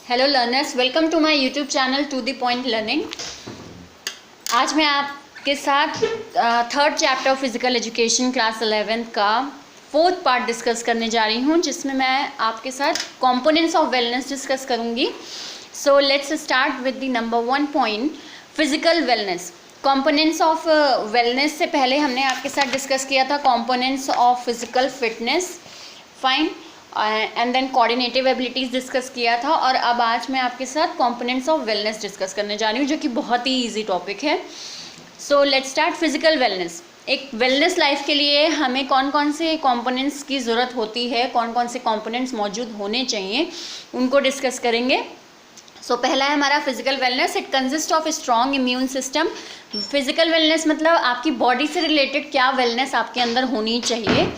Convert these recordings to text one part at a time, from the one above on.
Hello learners, welcome to my YouTube channel to the point learning. आज मैं आपके साथ third chapter of physical education class 11th का fourth part discuss करने जा रही हूँ, जिसमें मैं आपके साथ कंपोनेंट्स ऑफ वेलनेस डिस्कस करूँगी। So let's start with the number 1 point, physical wellness. Components of wellness से पहले हमने आपके साथ डिस्कस किया था components of physical fitness, fine, and then coordinative abilities discuss किया था। और अब आज मैं आपके साथ कंपोनेंट्स ऑफ वेलनेस डिस्कस करने जा रही हूँ, जो कि बहुत ही इजी टॉपिक है। सो लेट्स स्टार्ट। फिजिकल वेलनेस, एक वेलनेस लाइफ के लिए हमें कौन कौन से कंपोनेंट्स की ज़रूरत होती है, कौन कौन से कंपोनेंट्स मौजूद होने चाहिए, उनको डिस्कस करेंगे। सो पहला है हमारा physical wellness. It consist of strong immune system. Physical wellness मतलब आपकी बॉडी से रिलेटेड क्या वेलनेस आपके अंदर होनी चाहिए।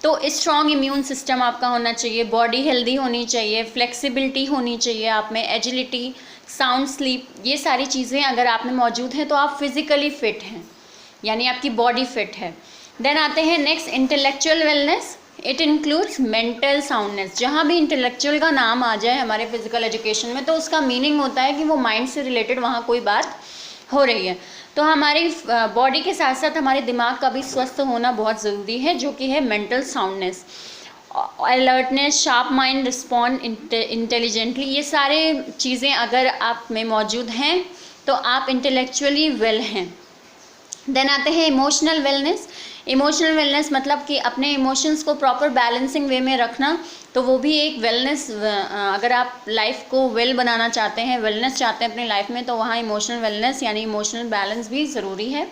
तो स्ट्रॉन्ग इम्यून सिस्टम आपका होना चाहिए, बॉडी हेल्दी होनी चाहिए, फ्लेक्सिबिलिटी होनी चाहिए आप में, एजिलिटी, साउंड स्लीप, ये सारी चीज़ें अगर आप में मौजूद हैं तो आप फिज़िकली फिट हैं, यानी आपकी बॉडी फिट है। देन आते हैं next, intellectual wellness. It includes mental soundness. जहाँ भी इंटेलेक्चुअल का नाम आ जाए हमारे फिजिकल एजुकेशन में, तो उसका मीनिंग होता है कि वो माइंड से रिलेटेड वहाँ कोई बात हो रही है। तो हमारी बॉडी के साथ साथ हमारे दिमाग का भी स्वस्थ होना बहुत ज़रूरी है, जो कि है mental soundness, alertness, sharp mind, respond intelligently. ये सारे चीज़ें अगर आप में मौजूद हैं तो आप इंटेलेक्चुअली वेल हैं। देन आते हैं इमोशनल वेलनेस। इमोशनल वेलनेस मतलब कि अपने इमोशंस को प्रॉपर बैलेंसिंग वे में रखना, तो वो भी एक वेलनेस। अगर आप लाइफ को वेल बनाना चाहते हैं, वेलनेस चाहते हैं अपनी लाइफ में, तो वहाँ इमोशनल वेलनेस यानी इमोशनल बैलेंस भी ज़रूरी है,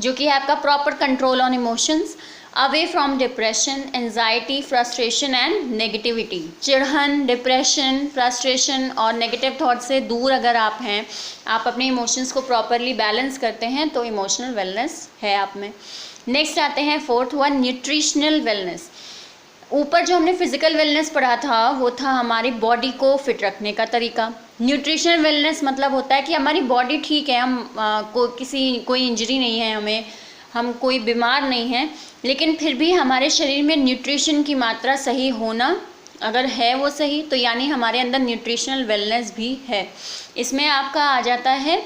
जो कि है आपका proper control on emotions, away from depression, anxiety, frustration and negativity. चिढ़न, डिप्रेशन, फ्रस्ट्रेशन और नेगेटिव थॉट से दूर अगर आप हैं, आप अपने इमोशंस को प्रॉपरली बैलेंस करते हैं, तो इमोशनल वेलनेस है आप में। नेक्स्ट आते हैं फोर्थ वन, न्यूट्रिशनल वेलनेस। ऊपर जो हमने फिजिकल वेलनेस पढ़ा था वो था हमारी बॉडी को फिट रखने का तरीका। न्यूट्रिशनल वेलनेस मतलब होता है कि हमारी बॉडी ठीक है, हम कोई इंजरी नहीं है हमें, हम कोई बीमार नहीं हैं, लेकिन फिर भी हमारे शरीर में न्यूट्रिशन की मात्रा सही होना, अगर है वो सही, तो यानी हमारे अंदर न्यूट्रिशनल वेलनेस भी है। इसमें आपका आ जाता है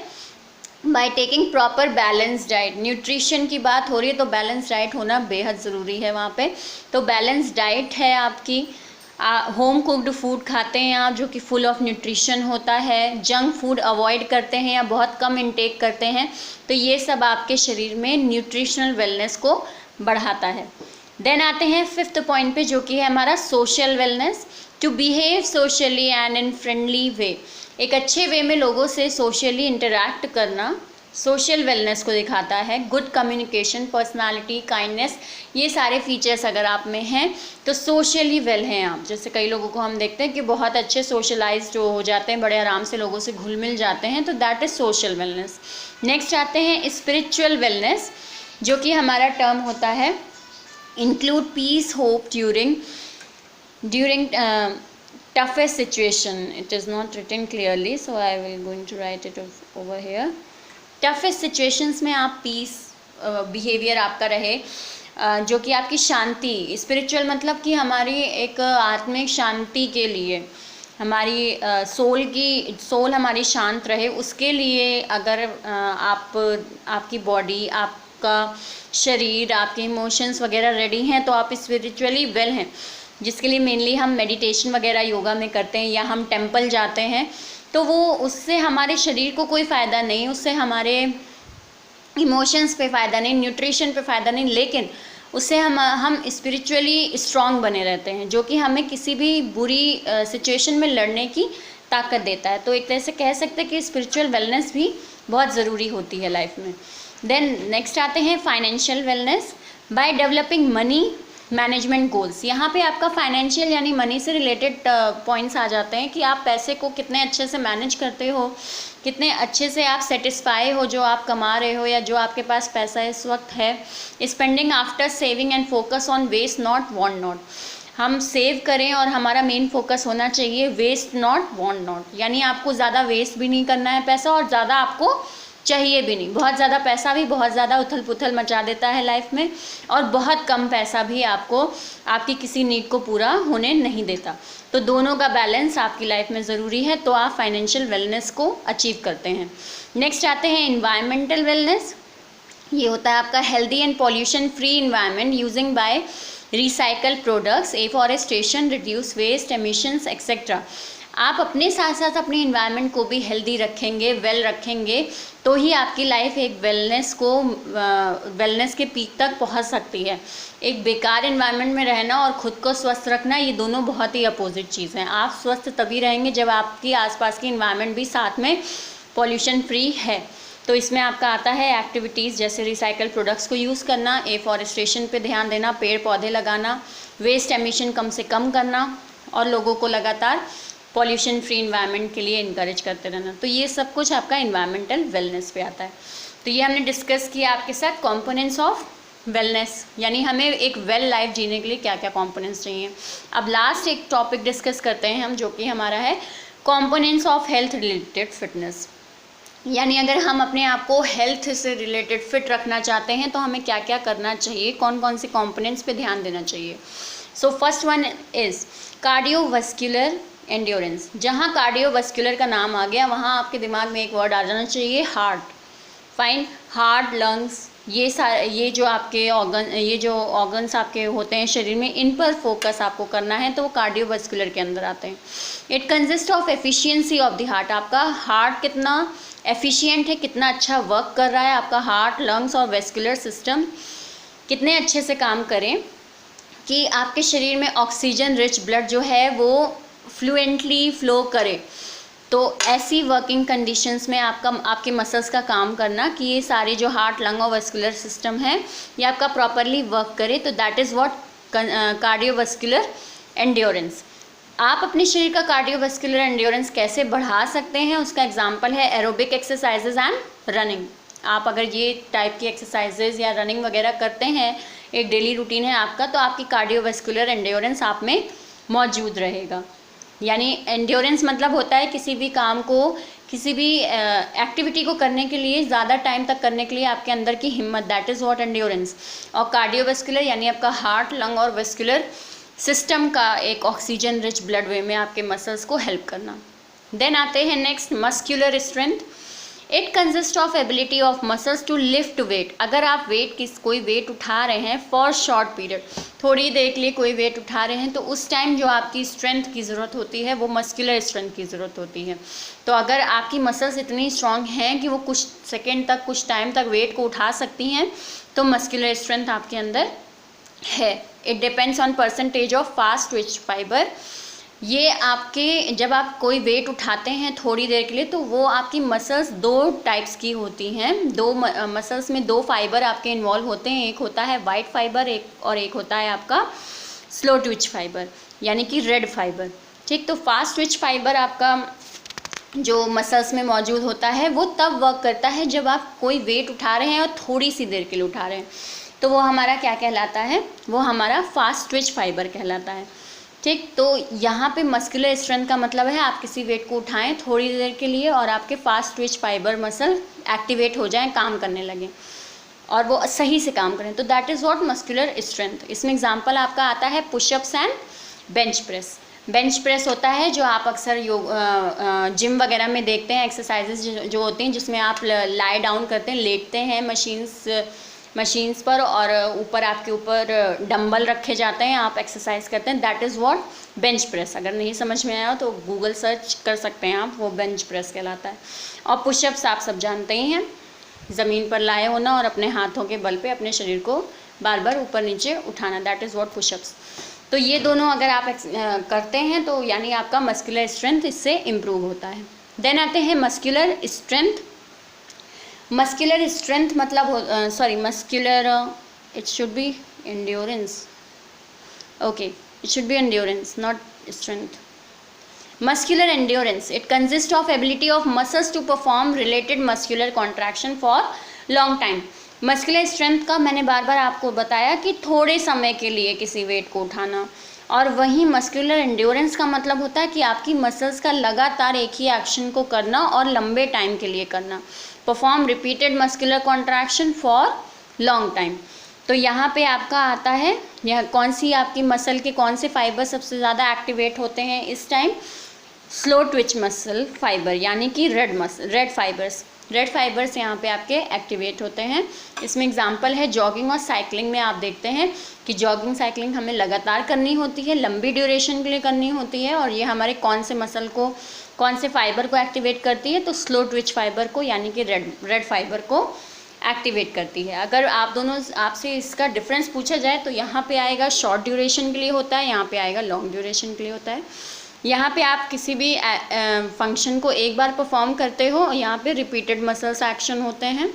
by taking proper balance diet. Nutrition की बात हो रही है तो बैलेंस डाइट होना बेहद ज़रूरी है वहाँ पे। तो बैलेंस डाइट है आपकी, होम कुक्ड फूड खाते हैं आप, जो कि फुल ऑफ न्यूट्रिशन होता है, जंक फूड अवॉइड करते हैं या बहुत कम इंटेक करते हैं, तो ये सब आपके शरीर में न्यूट्रिशनल वेलनेस को बढ़ाता है। देन आते हैं फिफ्थ पॉइंट पे, जो कि है हमारा social wellness. To behave socially and in friendly way. एक अच्छे वे में लोगों से सोशली इंटरैक्ट करना सोशल वेलनेस को दिखाता है। गुड कम्युनिकेशन, पर्सनालिटी, काइंडनेस, ये सारे फीचर्स अगर आप में हैं तो सोशली वेल हैं आप। जैसे कई लोगों को हम देखते हैं कि बहुत अच्छे सोशलाइज जो हो जाते हैं, बड़े आराम से लोगों से घुल मिल जाते हैं, तो that is social wellness. Next आते हैं स्पिरिचुअल वेलनेस, जो कि हमारा टर्म होता है include peace, hope during toughest situation. It is not written clearly, so I will going to write it over here. toughest situations में आप पीस बिहेवियर आपका रहे, जो कि आपकी शांति, स्पिरिचुअल मतलब कि हमारी एक आत्मिक शांति के लिए, हमारी सोल हमारी शांत रहे, उसके लिए अगर आपकी बॉडी, आपका शरीर, आपके इमोशंस वगैरह रेडी हैं, तो आप स्पिरिचुअली वेल हैं, जिसके लिए मेनली हम मेडिटेशन वगैरह योगा में करते हैं या हम टेंपल जाते हैं। तो वो उससे हमारे शरीर को कोई फ़ायदा नहीं, उससे हमारे इमोशंस पे फ़ायदा नहीं, न्यूट्रिशन पे फ़ायदा नहीं, लेकिन उससे हम स्पिरिचुअली स्ट्रांग बने रहते हैं, जो कि हमें किसी भी बुरी सिचुएशन में लड़ने की ताकत देता है। तो एक तरह से कह सकते हैं कि स्पिरिचुअल वेलनेस भी बहुत ज़रूरी होती है लाइफ में। देन नेक्स्ट आते हैं financial wellness. By developing money management goals. यहाँ पे आपका फाइनेंशियल यानी मनी से रिलेटेड पॉइंट्स आ जाते हैं कि आप पैसे को कितने अच्छे से मैनेज करते हो, कितने अच्छे से आप सेटिस्फाई हो जो आप कमा रहे हो या जो आपके पास पैसा इस वक्त है। Spending after saving and focus on waste not want not. हम सेव करें और हमारा मेन फोकस होना चाहिए वेस्ट नॉट वांट नॉट, यानी आपको ज़्यादा वेस्ट भी नहीं करना है पैसा और ज़्यादा आपको चाहिए भी नहीं। बहुत ज़्यादा पैसा भी बहुत ज़्यादा उथल पुथल मचा देता है लाइफ में, और बहुत कम पैसा भी आपको आपकी किसी नीड को पूरा होने नहीं देता। तो दोनों का बैलेंस आपकी लाइफ में ज़रूरी है, तो आप फाइनेंशियल वेलनेस को अचीव करते हैं। नेक्स्ट आते हैं इन्वायरमेंटल वेलनेस। ये होता है आपका healthy and pollution free environment using by recycle products, afforestation, reduce waste emissions etcetera. आप अपने साथ साथ अपने इन्वायरमेंट को भी हेल्दी रखेंगे, वेल रखेंगे, तो ही आपकी लाइफ एक वेलनेस के पीक तक पहुंच सकती है। एक बेकार इन्वायरमेंट में रहना और ख़ुद को स्वस्थ रखना, ये दोनों बहुत ही अपोजिट चीज़ हैं। आप स्वस्थ तभी रहेंगे जब आपकी आसपास की इन्वायरमेंट भी साथ में पॉल्यूशन फ्री है। तो इसमें आपका आता है एक्टिविटीज़ जैसे रिसाइकल प्रोडक्ट्स को यूज़ करना, एफॉरेस्टेशन पे ध्यान देना, पेड़ पौधे लगाना, वेस्ट एमिशन कम से कम करना, और लोगों को लगातार पॉल्यूशन फ्री इन्वायरमेंट के लिए इनकरेज करते रहना। तो ये सब कुछ आपका इन्वायरमेंटल वेलनेस पे आता है। तो ये हमने डिस्कस किया आपके साथ कंपोनेंट्स ऑफ वेलनेस, यानी हमें एक वेल लाइफ जीने के लिए क्या क्या कंपोनेंट्स चाहिए। अब लास्ट एक टॉपिक डिस्कस करते हैं हम, जो कि हमारा है components of health related fitness. यानी अगर हम अपने आप को हेल्थ से रिलेटेड फिट रखना चाहते हैं तो हमें क्या क्या करना चाहिए, कौन कौन से कंपोनेंट्स पे ध्यान देना चाहिए। So first one is cardiovascular endurance. जहाँ कार्डियोवास्कुलर का नाम आ गया वहाँ आपके दिमाग में एक वर्ड आ जाना चाहिए, हार्ट। फाइन, हार्ट, लंग्स, ये जो आपके ऑर्गन्स आपके होते हैं शरीर में, इन पर फोकस आपको करना है, तो वो कार्डियोवास्कुलर के अंदर आते हैं। It consist of efficiency of the heart. आपका हार्ट कितना एफिशिएंट है, कितना अच्छा वर्क कर रहा है, आपका हार्ट, लंग्स और वेस्कुलर सिस्टम कितने अच्छे से काम करें कि आपके शरीर में ऑक्सीजन रिच ब्लड जो है वो फ्लुएंटली फ्लो करे। तो ऐसी वर्किंग कंडीशंस में आपके मसल्स का काम करना कि ये सारे जो हार्ट, लंग और वेस्कुलर सिस्टम है ये आपका प्रॉपरली वर्क करे, तो that is what cardiovascular endurance. आप अपने शरीर का कार्डियोवास्कुलर एंड्योरेंस कैसे बढ़ा सकते हैं, उसका एग्जांपल है एरोबिक एक्सरसाइजेज एंड रनिंग। आप अगर ये टाइप की एक्सरसाइजेज या रनिंग वगैरह करते हैं, एक डेली रूटीन है आपका, तो आपकी कार्डियोवास्कुलर एंड्योरेंस आप में मौजूद रहेगा। यानी एंड्योरेंस मतलब होता है किसी भी काम को, किसी भी एक्टिविटी को करने के लिए, ज़्यादा टाइम तक करने के लिए आपके अंदर की हिम्मत, दैट इज़ व्हाट एंड्योरेंस। और कार्डियोवास्कुलर यानी आपका हार्ट, लंग और वेस्कुलर सिस्टम का एक ऑक्सीजन रिच ब्लड वे में आपके मसल्स को हेल्प करना। देन आते हैं next muscular strength. It consist of ability of muscles to lift weight. अगर आप कोई वेट उठा रहे हैं फॉर शॉर्ट पीरियड, थोड़ी देर के लिए कोई वेट उठा रहे हैं, तो उस टाइम जो आपकी स्ट्रेंथ की ज़रूरत होती है वो मस्कुलर स्ट्रेंथ की ज़रूरत होती है। तो अगर आपकी मसल्स इतनी स्ट्रांग हैं कि वो कुछ सेकेंड तक, कुछ टाइम तक वेट को उठा सकती हैं, तो मस्कुलर स्ट्रेंथ आपके अंदर है। It depends on percentage of fast Twitch fibre. ये आपके, जब आप कोई वेट उठाते हैं थोड़ी देर के लिए, तो वो आपकी मसल्स दो टाइप्स की होती हैं। दो मसल्स में दो फाइबर आपके इन्वॉल्व होते हैं, एक होता है वाइट फाइबर, एक होता है आपका स्लो ट्विच फाइबर यानी कि रेड फाइबर। ठीक, तो फास्ट ट्विच फाइबर आपका जो मसल्स में मौजूद होता है वो तब वर्क करता है जब आप कोई वेट उठा रहे हैं और थोड़ी सी देर के लिए उठा रहे हैं, तो वो हमारा क्या कहलाता है, वो हमारा फास्ट ट्विच फाइबर कहलाता है। ठीक, तो यहाँ पे मस्कुलर स्ट्रेंथ का मतलब है आप किसी वेट को उठाएं थोड़ी देर के लिए और आपके fast Twitch fibre muscle activate हो जाएं, काम करने लगें और वो सही से काम करें, तो that is what muscular strength. इसमें एग्जांपल आपका आता है pushups and bench press. Bench press होता है जो आप अक्सर जिम वगैरह में देखते हैं, एक्सरसाइजेज जो होती हैं जिसमें आप लाई डाउन करते हैं, लेटते हैं मशीन्स पर और ऊपर आपके ऊपर डंबल रखे जाते हैं, आप एक्सरसाइज करते हैं, that is what bench press. अगर नहीं समझ में आया तो गूगल सर्च कर सकते हैं आप, वो बेंच प्रेस कहलाता है। और पुशअप्स आप सब जानते ही हैं, ज़मीन पर लाए होना और अपने हाथों के बल पे अपने शरीर को बार बार ऊपर नीचे उठाना, दैट इज़ व्हाट पुशअप्स। तो ये दोनों अगर आप करते हैं तो यानी आपका मस्कुलर स्ट्रेंथ इससे इम्प्रूव होता है। देन आते हैं मस्कुलर स्ट्रेंथ। मस्कुलर स्ट्रेंथ मतलब muscular, it should be endurance, okay, it should be endurance not strength. Muscular endurance, it consist of ability of muscles to perform related muscular contraction for long time. Muscular strength का मैंने बार बार आपको बताया कि थोड़े समय के लिए किसी वेट को उठाना, और वहीं मस्कुलर एंड्योरेंस का मतलब होता है कि आपकी मसल्स का लगातार एक ही एक्शन को करना और लंबे टाइम के लिए करना। Perform repeated muscular contraction for long time. तो यहाँ पे आपका आता है यह कौन सी आपकी मसल के कौन से फाइबर सबसे ज़्यादा एक्टिवेट होते हैं इस time? Slow Twitch muscle fibre, यानी कि रेड फाइबर्स यहाँ पे आपके एक्टिवेट होते हैं। इसमें एग्जांपल है जॉगिंग और साइकिलिंग में आप देखते हैं कि जॉगिंग साइकिलिंग हमें लगातार करनी होती है, लंबी ड्यूरेशन के लिए करनी होती है, और ये हमारे कौन से मसल को कौन से फाइबर को एक्टिवेट करती है? तो स्लो ट्विच फाइबर को, यानी कि रेड फाइबर को एक्टिवेट करती है। अगर आपसे इसका डिफरेंस पूछा जाए तो यहाँ पे आएगा शॉर्ट ड्यूरेशन के लिए होता है, यहाँ पे आएगा लॉन्ग ड्यूरेशन के लिए होता है। यहाँ पे आप किसी भी फंक्शन को एक बार परफॉर्म करते हो, यहाँ पे रिपीटेड मसल्स एक्शन होते हैं।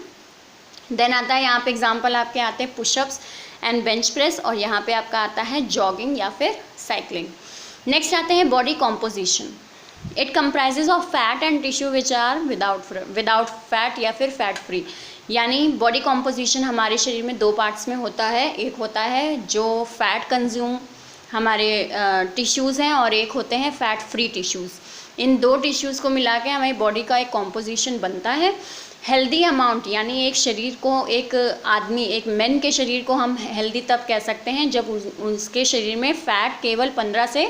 देन आता है यहाँ पे एग्जांपल आपके आते हैं पुशअप्स एंड बेंच प्रेस, और यहाँ पे आपका आता है जॉगिंग या फिर साइकिलिंग। नेक्स्ट आते हैं body composition. It comprises of fat and tissue which are without fat या फिर फैट फ्री। यानी बॉडी कॉम्पोजिशन हमारे शरीर में दो पार्ट्स में होता है, एक होता है जो फैट कंज्यूम हमारे टिश्यूज़ हैं और एक होते हैं फैट फ्री टिश्यूज़। इन दो टिश्यूज़ को मिला के हमारी बॉडी का एक कॉम्पोजिशन बनता है। हेल्दी अमाउंट, यानी एक शरीर को एक मेन के शरीर को हम हेल्दी तब कह सकते हैं जब उसके शरीर में फ़ैट केवल 15 से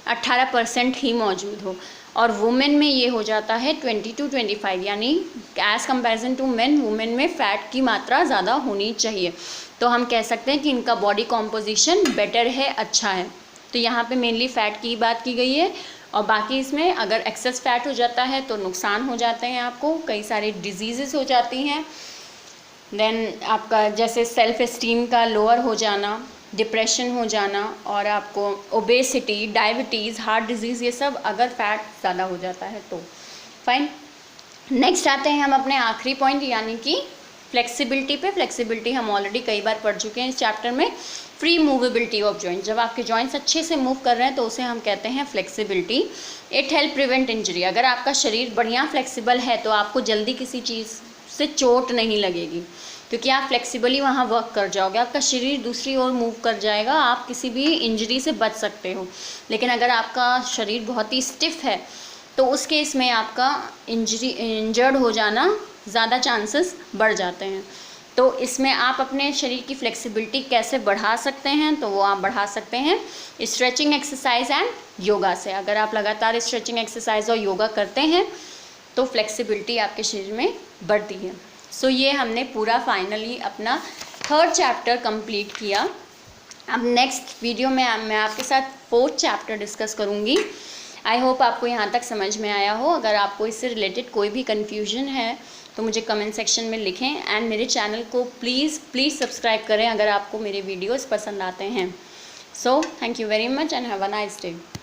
18% ही मौजूद हो, और वुमेन में ये हो जाता है 20 to 25, यानी as comparison to men women में फ़ैट की मात्रा ज़्यादा होनी चाहिए। तो हम कह सकते हैं कि इनका बॉडी कॉम्पोजिशन बेटर है, अच्छा है। तो यहाँ पे मेनली फ़ैट की बात की गई है, और बाकी इसमें अगर एक्सेस फैट हो जाता है तो नुकसान हो जाते हैं, आपको कई सारी डिजीज़ेस हो जाती हैं। देन आपका जैसे सेल्फ एस्टीम का लोअर हो जाना, डिप्रेशन हो जाना, और आपको ओबेसिटी, डायबिटीज़, हार्ट डिजीज़, ये सब अगर फैट ज़्यादा हो जाता है तो। फाइन, नेक्स्ट आते हैं हम अपने आखिरी पॉइंट, यानी कि फ्लेक्सिबिलिटी पे। फ्लेक्सिबिलिटी हम ऑलरेडी कई बार पढ़ चुके हैं इस चैप्टर में। फ्री मूवेबिलिटी ऑफ जॉइंट, जब आपके जॉइंट्स अच्छे से मूव कर रहे हैं तो उसे हम कहते हैं flexibility. It help prevent injury. अगर आपका शरीर बढ़िया फ्लेक्सिबल है तो आपको जल्दी किसी चीज़ से चोट नहीं लगेगी, क्योंकि आप फ्लेक्सिबली वहाँ वर्क कर जाओगे, आपका शरीर दूसरी ओर मूव कर जाएगा, आप किसी भी इंजरी से बच सकते हो। लेकिन अगर आपका शरीर बहुत ही स्टिफ है तो उस केस में आपका इंजर्ड हो जाना ज़्यादा चांसेस बढ़ जाते हैं। तो इसमें आप अपने शरीर की फ्लेक्सिबिलिटी कैसे बढ़ा सकते हैं? तो वो आप बढ़ा सकते हैं स्ट्रेचिंग एक्सरसाइज एंड योगा से। अगर आप लगातार स्ट्रेचिंग एक्सरसाइज और योगा करते हैं तो फ्लेक्सिबिलिटी आपके शरीर में बढ़ती है। सो ये हमने पूरा फाइनली अपना 3rd चैप्टर कंप्लीट किया। अब नेक्स्ट वीडियो में मैं आपके साथ 4th चैप्टर डिस्कस करूँगी। आई होप आपको यहाँ तक समझ में आया हो। अगर आपको इससे रिलेटेड कोई भी कन्फ्यूजन है तो मुझे कमेंट सेक्शन में लिखें, एंड मेरे चैनल को प्लीज़ सब्सक्राइब करें अगर आपको मेरे वीडियोस पसंद आते हैं। So thank you very much and have a nice day.